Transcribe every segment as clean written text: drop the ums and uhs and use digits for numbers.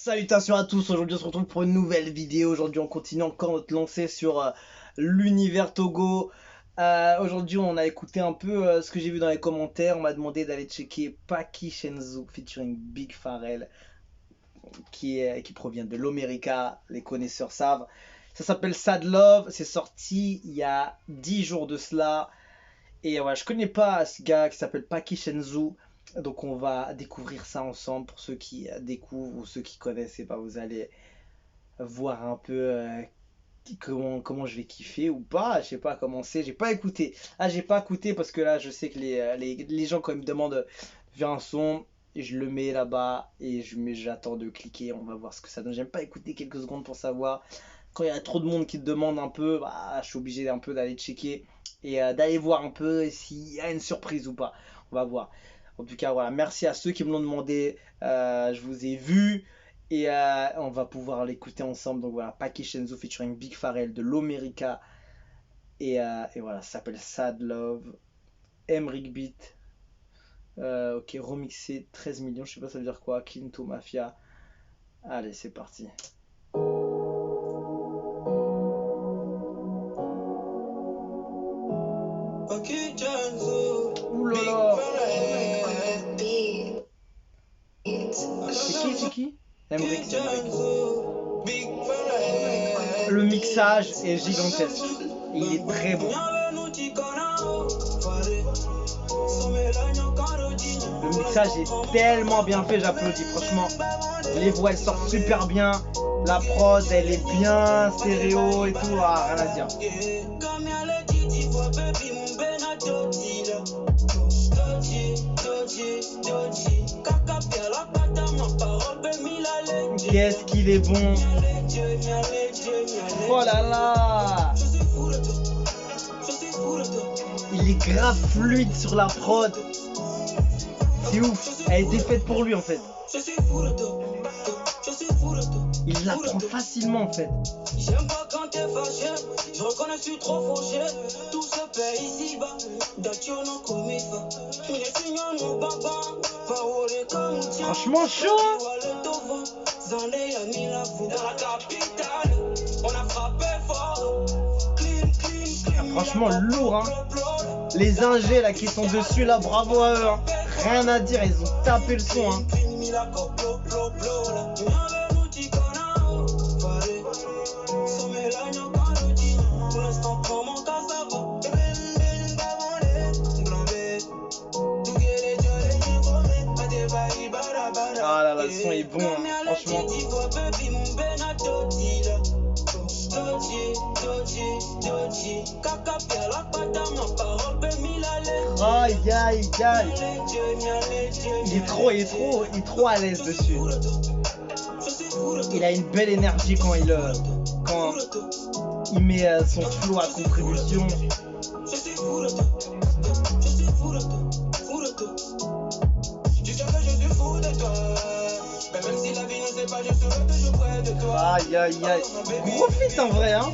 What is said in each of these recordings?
Salutations à tous, aujourd'hui on se retrouve pour une nouvelle vidéo. Aujourd'hui on continue encore notre lancée sur l'univers Togo. Aujourd'hui on a écouté un peu ce que j'ai vu dans les commentaires. On m'a demandé d'aller checker Paki Shenzu featuring Big Pharrell qui provient de l'América, les connaisseurs savent. Ça s'appelle Sad Love, c'est sorti il y a 10 jours de cela. Et voilà, je connais pas ce gars qui s'appelle Paki Shenzu. Donc on va découvrir ça ensemble. Pour ceux qui découvrent ou ceux qui connaissent, et bah, vous allez voir un peu comment je vais kiffer ou pas. Je sais pas comment c'est. J'ai pas écouté. Ah, j'ai pas écouté parce que là je sais que les gens quand ils me demandent vers un son, je le mets là-bas et j'attends de cliquer. On va voir ce que ça donne. J'aime pas écouter quelques secondes pour savoir. Quand il y a trop de monde qui te demande un peu, bah, je suis obligé un peu d'aller checker et d'aller voir un peu s'il y a une surprise ou pas. On va voir. En tout cas, voilà, merci à ceux qui me l'ont demandé. Je vous ai vu et on va pouvoir l'écouter ensemble. Donc voilà, Paki Shenzu featuring Big Pharrell de l'América. Et voilà, ça s'appelle Sad Love. Emric Beat. Ok, remixé 13 millions. Je sais pas ça veut dire quoi. Clinto Mafia. Allez, c'est parti. Ouh là là. C'est qui Emric, c'est Emric. Le mixage est gigantesque. Et il est très bon. Le mixage est tellement bien fait, j'applaudis. Franchement, les voix elles sortent super bien. La prod elle est bien stéréo et tout. Ah, rien à dire. Qu'est-ce qu'il est bon. Oh là là. Il est grave fluide sur la prod. C'est ouf. Elle a été faite pour lui en fait. Il la prend facilement en fait. J'aime pas quand t'es fâché, je reconnais que je suis trop fauché. Tout se paye ici-bas, franchement chaud. Franchement lourd hein. Les ingés là qui sont dessus là, bravo à eux hein. Rien à dire, ils ont tapé le son hein. Ah là là, le son est bon hein, franchement. Aïe aïe aïe. Il est trop à l'aise dessus. Il a une belle énergie quand il met son flow à contribution. Aïe aïe aïe. Gros feat en vrai hein.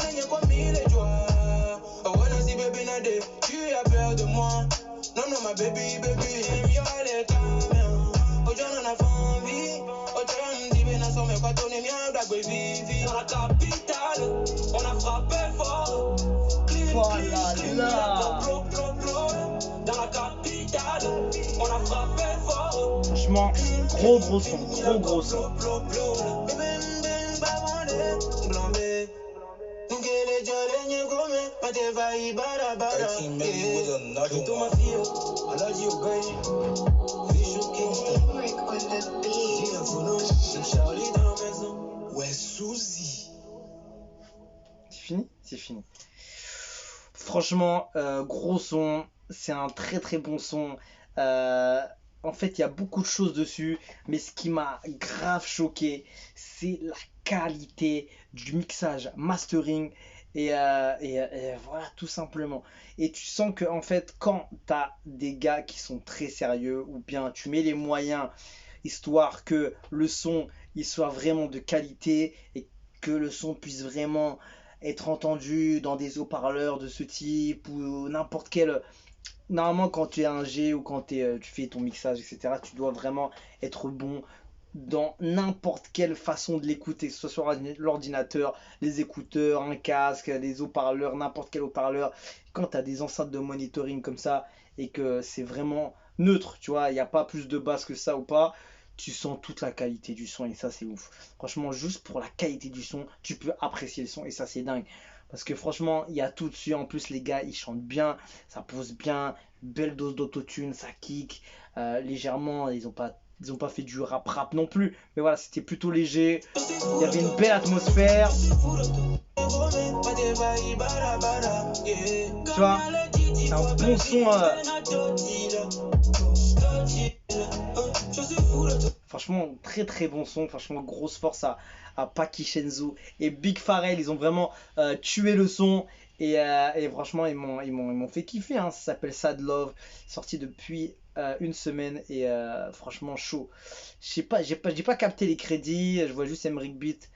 Voilà là. Franchement, gros son, gros son. C'est fini. Franchement, gros son, c'est un très bon son. En fait, il y a beaucoup de choses dessus, mais ce qui m'a grave choqué, c'est la qualité du mixage, mastering, et voilà, tout simplement. Et tu sens que, en fait, quand tu as des gars qui sont très sérieux, ou bien tu mets les moyens, histoire que le son, il soit vraiment de qualité, et que le son puisse vraiment être entendu dans des haut-parleurs de ce type, ou n'importe quel... Normalement, quand tu es un G ou quand tu fais ton mixage, etc., tu dois vraiment être bon dans n'importe quelle façon de l'écouter, que ce soit sur l'ordinateur, les écouteurs, un casque, les haut-parleurs, n'importe quel haut-parleur. Quand tu as des enceintes de monitoring comme ça et que c'est vraiment neutre, tu vois, il n'y a pas plus de basse que ça ou pas, tu sens toute la qualité du son et ça c'est ouf. Franchement, juste pour la qualité du son, tu peux apprécier le son et ça c'est dingue. Parce que franchement, il y a tout dessus. En plus, les gars, ils chantent bien, ça pose bien, belle dose d'autotune, ça kick légèrement. Ils ont pas fait du rap rap non plus, mais voilà, c'était plutôt léger. Il y avait une belle atmosphère. Tu vois, un bon son. Franchement, très très bon son. Franchement, grosse force à Paki Shenzu et Big Pharrell. Ils ont vraiment tué le son. Et franchement, ils m'ont fait kiffer. Hein. Ça s'appelle Sad Love. Sorti depuis une semaine. Et franchement, chaud. Je sais pas, j'ai pas capté les crédits. Je vois juste Emric Beat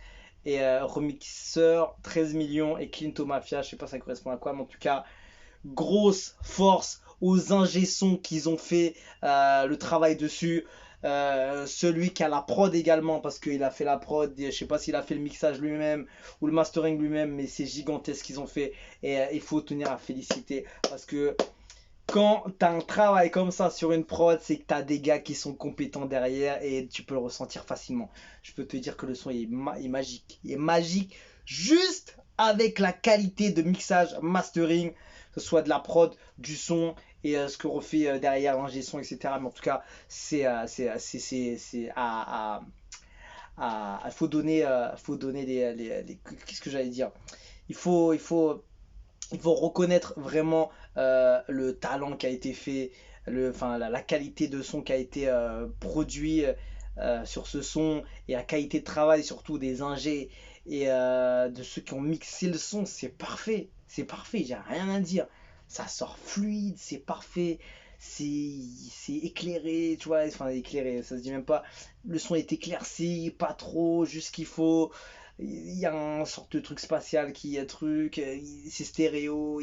et remixeur 13 millions et Clinto Mafia. Je sais pas ça correspond à quoi. Mais en tout cas, grosse force aux ingé sons qu'ils ont fait le travail dessus. Celui qui a la prod également, parce qu'il a fait la prod, je sais pas s'il a fait le mixage lui-même ou le mastering lui-même, mais c'est gigantesque ce qu'ils ont fait et il faut tenir à féliciter parce que quand tu as un travail comme ça sur une prod, c'est que tu as des gars qui sont compétents derrière et tu peux le ressentir facilement. Je peux te dire que le son est magique. Il est magique juste avec la qualité de mixage, mastering, que ce soit de la prod, du son et ce que refait derrière l'ingé son, etc. Mais en tout cas, faut donner qu'est-ce que j'allais dire? Il faut, il faut, il faut reconnaître vraiment le talent qui a été fait, enfin, la qualité de son qui a été produit sur ce son et la qualité de travail surtout des ingés et de ceux qui ont mixé le son, c'est parfait, j'ai rien à dire. Ça sort fluide, c'est parfait, c'est éclairé, tu vois, enfin éclairé, ça se dit même pas. Le son est éclairci, pas trop, juste ce qu'il faut. Il y a un sorte de truc spatial qui est truc, c'est stéréo,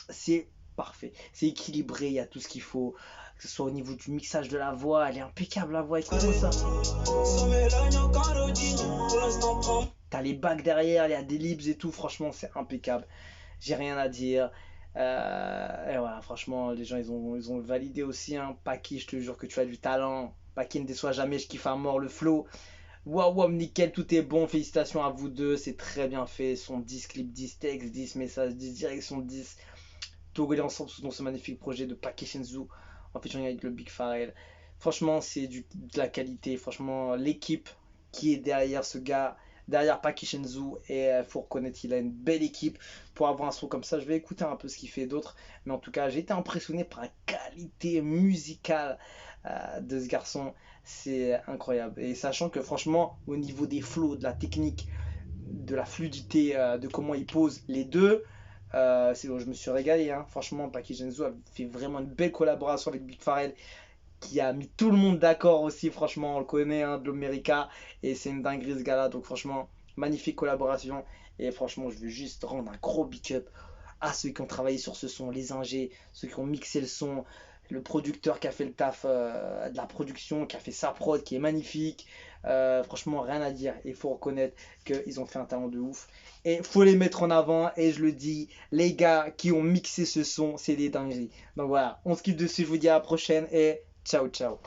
c'est parfait, c'est équilibré, il y a tout ce qu'il faut, que ce soit au niveau du mixage de la voix, elle est impeccable la voix, écoute-moi ça. T'as les bacs derrière, il y a des libs et tout, franchement c'est impeccable, j'ai rien à dire. Et voilà, franchement, les gens ils ont validé aussi. Hein. Paki, je te jure que tu as du talent. Paki ne déçoit jamais, je kiffe à mort le flow. Waouh, wow, nickel, tout est bon. Félicitations à vous deux, c'est très bien fait. Son 10 clips, 10 textes, 10 messages, 10 directions, 10. Togolais ensemble dans ce magnifique projet de Paki Shenzu en featuring avec le Big Pharrell. Franchement, c'est de la qualité. Franchement, l'équipe qui est derrière ce gars, derrière Paki Shenzu, et il faut reconnaître qu'il a une belle équipe pour avoir un son comme ça. Je vais écouter un peu ce qu'il fait d'autre, mais en tout cas, j'ai été impressionné par la qualité musicale de ce garçon. C'est incroyable. Et sachant que franchement, au niveau des flows, de la technique, de la fluidité, de comment il pose les deux, je me suis régalé. Hein. Franchement, Paki Genzo a fait vraiment une belle collaboration avec Big Pharrell qui a mis tout le monde d'accord aussi. Franchement, on le connaît, hein, de l'América. Et c'est une dinguerie ce gars-là. Donc, franchement, magnifique collaboration. Et franchement, je veux juste rendre un gros big up à ceux qui ont travaillé sur ce son, les ingés, ceux qui ont mixé le son, le producteur qui a fait le taf de la production, qui a fait sa prod, qui est magnifique. Franchement, rien à dire. Il faut reconnaître qu'ils ont fait un talent de ouf. Et il faut les mettre en avant. Et je le dis, les gars qui ont mixé ce son, c'est des dingueries. Donc voilà, on se quitte dessus. Je vous dis à la prochaine et ciao, ciao.